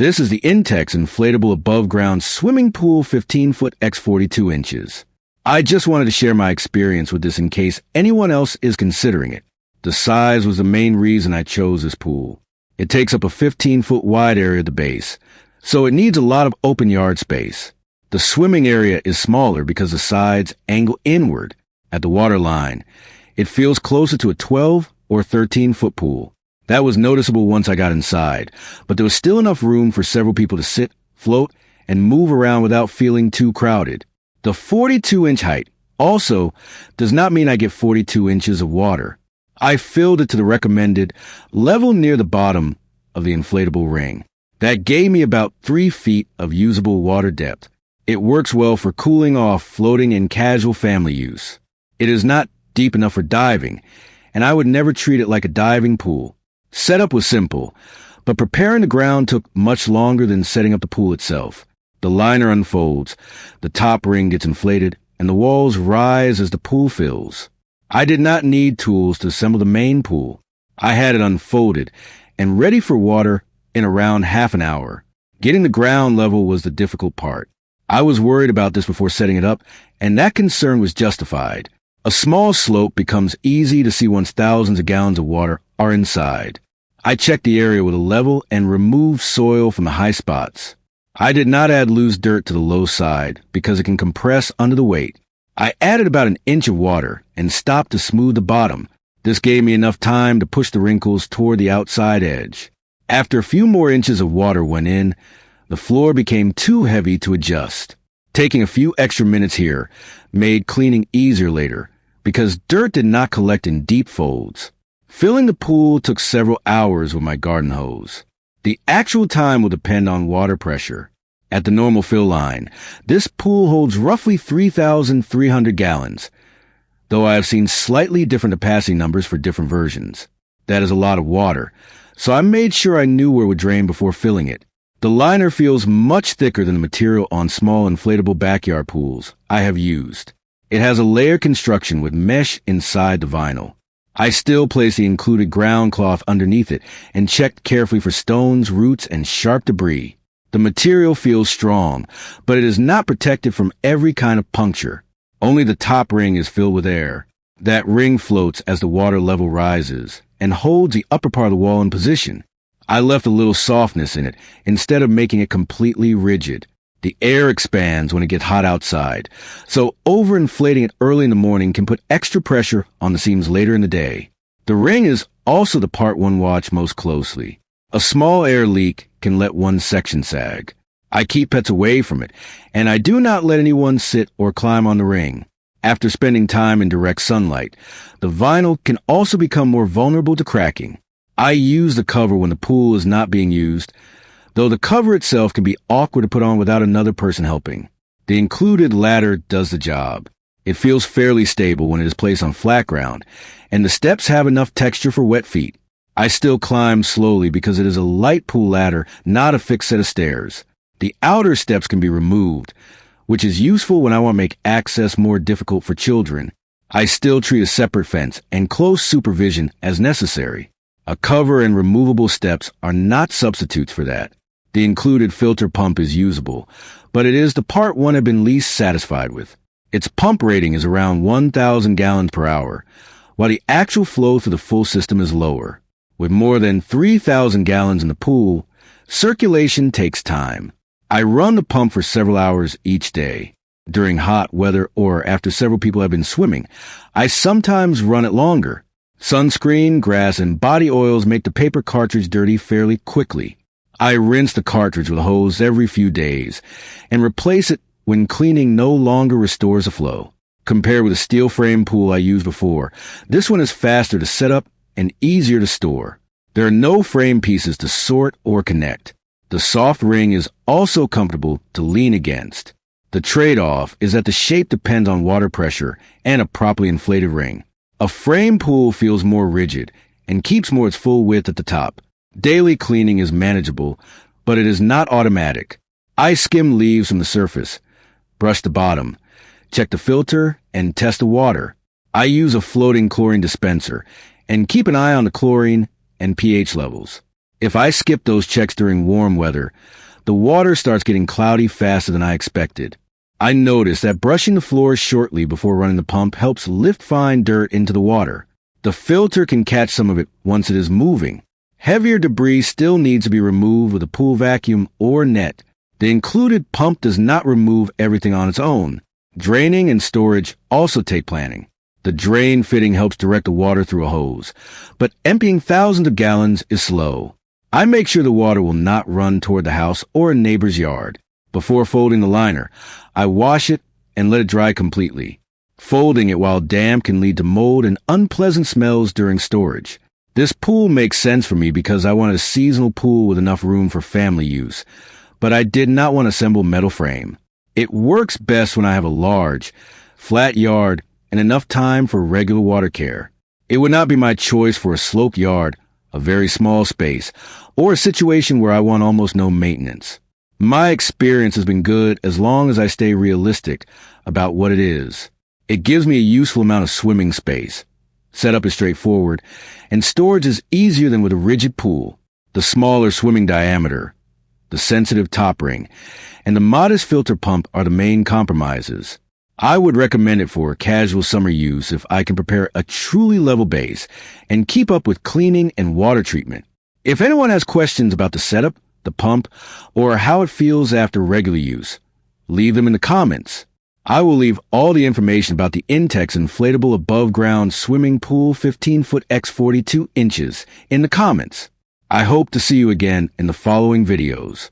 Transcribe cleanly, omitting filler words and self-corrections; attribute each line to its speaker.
Speaker 1: This is the INTEX Inflatable AboveGround Swimming Pool 15-foot x 42 inches. I just wanted to share my experience with this in case anyone else is considering it. The size was the main reason I chose this pool. It takes up a 15-foot wide area at the base, so it needs a lot of open yard space. The swimming area is smaller because the sides angle inward at the water line. It feels closer to a 12 or 13-foot pool. That was noticeable once I got inside, but there was still enough room for several people to sit, float, and move around without feeling too crowded. The 42-inch height also does not mean I get 42 inches of water. I filled it to the recommended level near the bottom of the inflatable ring. That gave me about 3 feet of usable water depth. It works well for cooling off, floating, and casual family use. It is not deep enough for diving, and I would never treat it like a diving pool. Setup was simple, but preparing the ground took much longer than setting up the pool itself. The liner unfolds, the top ring gets inflated, and the walls rise as the pool fills. I did not need tools to assemble the main pool. I had it unfolded and ready for water in around half an hour. Getting the ground level was the difficult part. I was worried about this before setting it up, and that concern was justified. A small slope becomes easy to see once thousands of gallons of water are inside. I checked the area with a level and removed soil from the high spots. I did not add loose dirt to the low side because it can compress under the weight. I added about an inch of water and stopped to smooth the bottom. This gave me enough time to push the wrinkles toward the outside edge. After a few more inches of water went in, the floor became too heavy to adjust. Taking a few extra minutes here made cleaning easier later because dirt did not collect in deep folds. Filling the pool took several hours with my garden hose. The actual time will depend on water pressure. At the normal fill line, this pool holds roughly 3,300 gallons, though I have seen slightly different capacity numbers for different versions. That is a lot of water, so I made sure I knew where it would drain before filling it. The liner feels much thicker than the material on small inflatable backyard pools I have used. It has a layered construction with mesh inside the vinyl. I still placed the included ground cloth underneath it and checked carefully for stones, roots, and sharp debris. The material feels strong, but it is not protected from every kind of puncture. Only the top ring is filled with air. That ring floats as the water level rises and holds the upper part of the wall in position. I left a little softness in it instead of making it completely rigid. The air expands when it gets hot outside, so overinflating it early in the morning can put extra pressure on the seams later in the day. The ring is also the part one watch most closely. A small air leak can let one section sag. I keep pets away from it, and I do not let anyone sit or climb on the ring. After spending time in direct sunlight, the vinyl can also become more vulnerable to cracking. I use the cover when the pool is not being used, though the cover itself can be awkward to put on without another person helping. The included ladder does the job. It feels fairly stable when it is placed on flat ground, and the steps have enough texture for wet feet. I still climb slowly because it is a light pool ladder, not a fixed set of stairs. The outer steps can be removed, which is useful when I want to make access more difficult for children. I still treat a separate fence and close supervision as necessary. A cover and removable steps are not substitutes for that. The included filter pump is usable, but it is the part one I've been least satisfied with. Its pump rating is around 1,000 gallons per hour, while the actual flow through the full system is lower. With more than 3,000 gallons in the pool, circulation takes time. I run the pump for several hours each day. During hot weather or after several people have been swimming, I sometimes run it longer. Sunscreen, grass, and body oils make the paper cartridge dirty fairly quickly. I rinse the cartridge with a hose every few days and replace it when cleaning no longer restores the flow. Compared with the steel frame pool I used before, this one is faster to set up and easier to store. There are no frame pieces to sort or connect. The soft ring is also comfortable to lean against. The trade-off is that the shape depends on water pressure and a properly inflated ring. A frame pool feels more rigid and keeps more its full width at the top. Daily cleaning is manageable, but it is not automatic. I skim leaves from the surface, brush the bottom, check the filter, and test the water. I use a floating chlorine dispenser and keep an eye on the chlorine and pH levels. If I skip those checks during warm weather, the water starts getting cloudy faster than I expected. I noticed that brushing the floors shortly before running the pump helps lift fine dirt into the water. The filter can catch some of it once it is moving. Heavier debris still needs to be removed with a pool vacuum or net. The included pump does not remove everything on its own. Draining and storage also take planning. The drain fitting helps direct the water through a hose, but emptying thousands of gallons is slow. I make sure the water will not run toward the house or a neighbor's yard. Before folding the liner, I wash it and let it dry completely. Folding it while damp can lead to mold and unpleasant smells during storage. This pool makes sense for me because I wanted a seasonal pool with enough room for family use, but I did not want to assemble metal frame. It works best when I have a large, flat yard and enough time for regular water care. It would not be my choice for a sloped yard, a very small space, or a situation where I want almost no maintenance. My experience has been good as long as I stay realistic about what it is. It gives me a useful amount of swimming space. Setup is straightforward, and storage is easier than with a rigid pool. The smaller swimming diameter, the sensitive top ring, and the modest filter pump are the main compromises. I would recommend it for casual summer use if I can prepare a truly level base and keep up with cleaning and water treatment. If anyone has questions about the setup, the pump, or how it feels after regular use, leave them in the comments. I will leave all the information about the INTEX Inflatable AboveGround Swimming Pool 15-foot x 42 inches in the comments. I hope to see you again in the following videos.